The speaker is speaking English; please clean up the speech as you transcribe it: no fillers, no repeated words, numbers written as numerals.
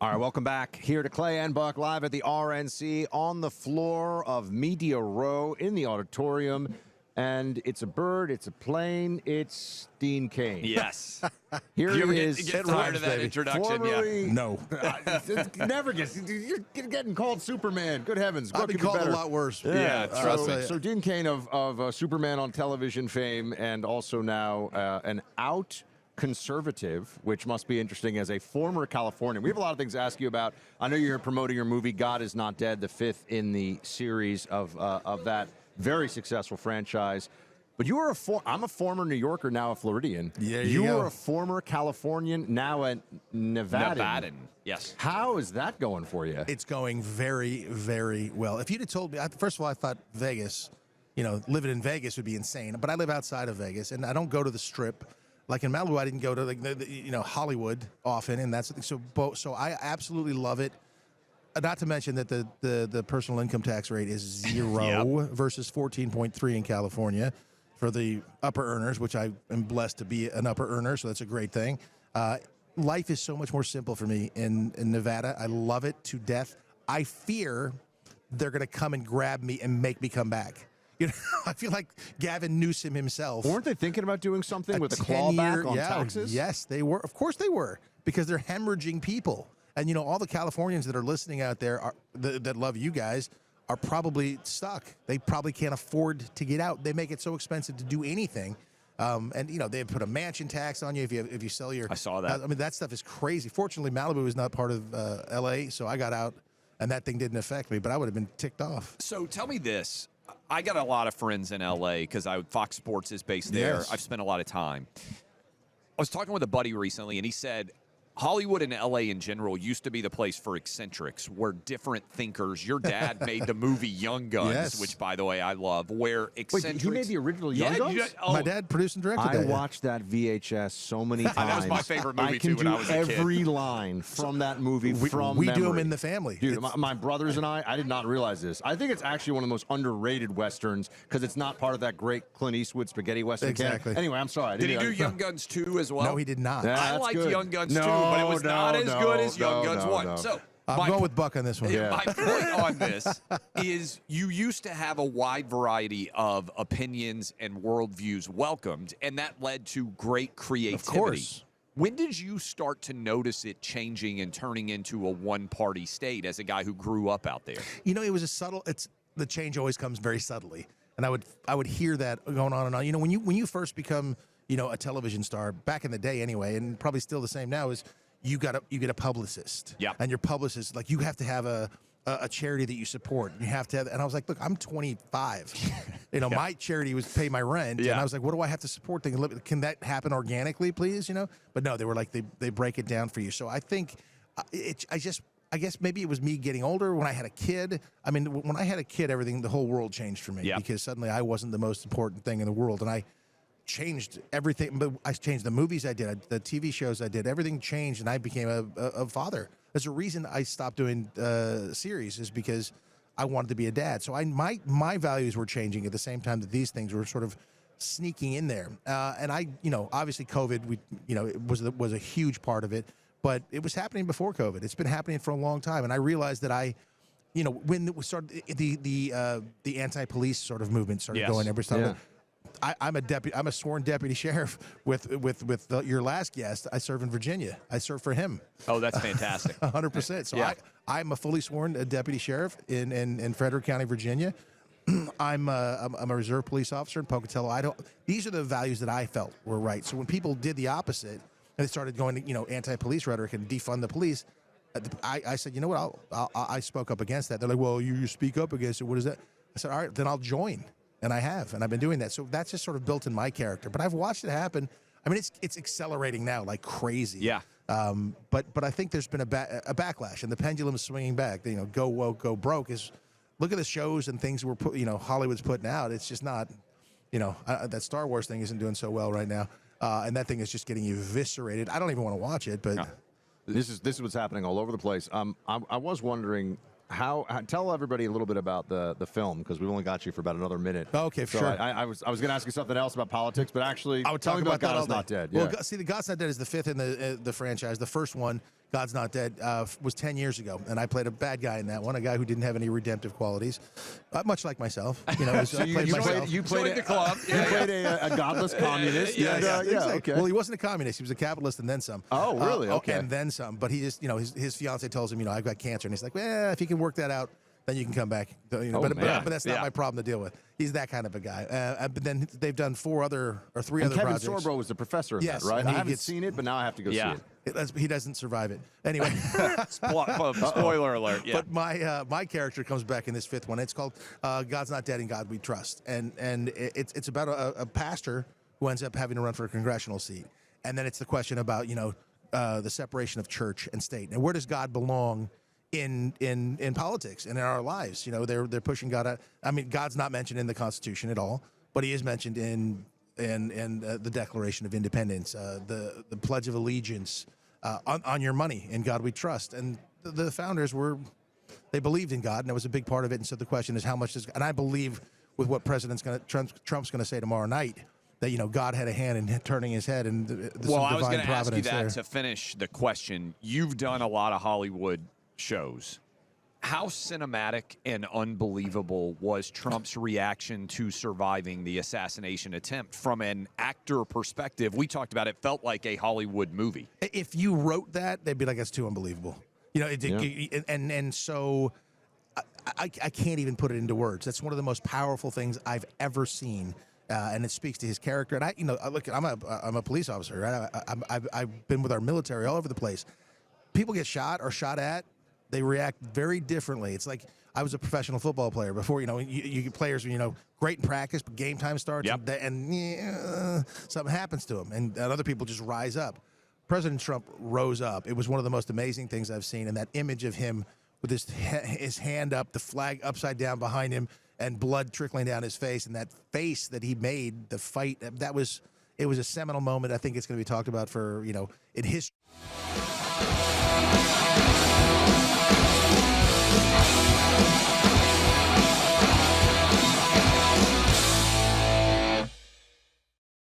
All right, welcome back here to Clay and Buck live at the RNC on the floor of Media Row in the auditorium. And it's a bird, it's a plane, it's Dean Cain. Yes. Here Do you ever he is. get tired of that introduction? Formerly, No. it never gets. You're getting called Superman. Good heavens. I've been called a lot worse. Yeah, trust me. So Dean Cain of Superman on television fame, and also now an out conservative, which must be interesting as a former Californian. We have a lot of things to ask you about. I know you're here promoting your movie God Is Not Dead, the fifth in the series of that very successful franchise. But you were I'm a former New Yorker, now a Floridian. Yeah, you go. were a former Californian, now a Nevadan. Yes. How is that going for you? It's going very, very well. If you'd have told me, first of all, I thought Vegas, living in Vegas would be insane. But I live outside of Vegas, and I don't go to the Strip. Like in Malibu, I didn't go to Hollywood often, and that's so I absolutely love it. Not to mention that the personal income tax rate is 0 versus 14.3 in California for the upper earners, which I am blessed to be an upper earner, so that's a great thing. Life is so much more simple for me in Nevada. I love it to death. I fear they're going to come and grab me and make me come back. I feel like Gavin Newsom himself. Weren't they thinking about doing something with a clawback on taxes? Yes, they were. Of course they were, because they're hemorrhaging people. And, all the Californians that are listening out there that love you guys are probably stuck. They probably can't afford to get out. They make it so expensive to do anything. And, they put a mansion tax on you if you sell your... I saw that. I mean, that stuff is crazy. Fortunately, Malibu is not part of L.A., so I got out, and that thing didn't affect me, but I would have been ticked off. So tell me this. I got a lot of friends in L.A. because Fox Sports is based there. Yes. I've spent a lot of time. I was talking with a buddy recently, and he said Hollywood and L.A. in general used to be the place for eccentrics, where different thinkers. Your dad made the movie Young Guns, Yes. which, by the way, I love, where eccentrics... Wait, he made the original Young Guns? My dad produced and directed that. I watched that VHS so many times. That was my favorite movie, I can too, when do I was a kid. every line from that movie We from do memory. them in the family. Dude, my brothers and I did not realize this. I think it's actually one of the most underrated Westerns because it's not part of that great Clint Eastwood spaghetti Western Exactly. canon. Anyway, I'm sorry. Did he do Young Guns 2 as well? No, he did not. Yeah. I That's liked good. Young Guns No, 2, but it was not as good as Young Guns 1. no. So I'm going with Buck on this one. Yeah. my point on this is you used to have a wide variety of opinions and worldviews welcomed, and that led to great creativity. Of course. When did you start to notice it changing and turning into a one-party state as a guy who grew up out there? It was a subtle. The change always comes very subtly, and I would hear that going on and on. When you first become a television star back in the day anyway, and probably still the same now, is you get a publicist. Yeah. And your publicist, like, you have to have a charity that you support. You have to have, and I was like, look, I'm 25. My charity was pay my rent, and I was like, what do I have to support? Can that happen organically, please? But no, they were like, they break it down for you. So I think I guess maybe it was me getting older when I had a kid. I mean, when I had a kid, the whole world changed for me because suddenly I wasn't the most important thing in the world, and I changed everything. But I changed the movies I did, the TV shows I did. Everything changed, and I became a father. There's a reason I stopped doing series, is because I wanted to be a dad. So my values were changing at the same time that these things were sort of sneaking in there. And obviously COVID, it was a huge part of it, but it was happening before COVID. It's been happening for a long time, and I realized that when it was started, the anti-police sort of movement started going every time. Yeah. I'm a sworn deputy sheriff with your last guest. I serve in Virginia. I serve for him. Oh, that's fantastic. 100%. So I'm a fully sworn deputy sheriff in Frederick County, Virginia. I'm a reserve police officer in Pocatello. These are the values that I felt were right. So when people did the opposite and they started going to anti-police rhetoric and defund the police, I said, you know what? I spoke up against that. They're like, well, you speak up against it. What is that? I said, all right, then I'll join. And I have, and I've been doing that. So that's just sort of built in my character. But I've watched it happen. I mean, it's accelerating now like crazy. Yeah. But I think there's been a backlash, and the pendulum is swinging back. Go woke, go broke. Look at the shows and things Hollywood's putting out. It's just not, that Star Wars thing isn't doing so well right now, and that thing is just getting eviscerated. I don't even want to watch it, but This is what's happening all over the place. I was wondering. Tell everybody a little bit about the film, because we've only got you for about another minute. Okay, so sure. I was going to ask you something else about politics, but actually, I would tell talk me about God that Is Not Dead. Yeah. Well, see, the God's Not Dead is the fifth in the franchise. The first one God's Not Dead was 10 years ago, and I played a bad guy in that one, a guy who didn't have any redemptive qualities, much like myself. You know, So I played myself. you played the club. You played a godless communist. Yeah, Exactly. Okay. Well, he wasn't a communist. He was a capitalist and then some. Oh, really? Okay. And then some. But he just, you know, his fiance tells him, you know, I've got cancer. And he's like, well, if you can work that out, then you can come back. You know, but that's not my problem to deal with. He's that kind of a guy. But then they've done three other Kevin projects. Sorbo was the professor of Yes, that, right? and I he haven't gets- seen it, but now I have to go see it. He doesn't survive it. Anyway. Spoiler alert. Yeah. But my character comes back in this fifth one. It's called God's Not Dead, in God We Trust, and it's about a pastor who ends up having to run for a congressional seat, and then it's the question about, you know, the separation of church and state, and where does God belong in politics and in our lives? You know, they're pushing God out. I mean, God's not mentioned in the Constitution at all, but he is mentioned in the Declaration of Independence, the Pledge of Allegiance, on your money. In God we trust. And the founders they believed in God, and that was a big part of it. And so the question is, how much does? And I believe with what Trump's going to say tomorrow night, that, you know, God had a hand in turning his head, and Well, I was going to ask you that to finish the question. You've done a lot of Hollywood shows. How cinematic and unbelievable was Trump's reaction to surviving the assassination attempt from an actor perspective? We talked about it felt like a Hollywood movie. If you wrote that, they'd be like, that's too unbelievable. You know, and so I can't even put it into words. That's one of the most powerful things I've ever seen, and it speaks to his character. And look, I'm a police officer. Right? I've been with our military all over the place. People get shot or shot at, they react very differently. It's like, I was a professional football player before. You know, you get players, you know, great in practice, but game time starts, and something happens to them, and other people just rise up. President Trump rose up. It was one of the most amazing things I've seen, and that image of him with his hand up, the flag upside down behind him, and blood trickling down his face, and that face that he made, the fight, it was a seminal moment. I think it's going to be talked about for, you know, in history.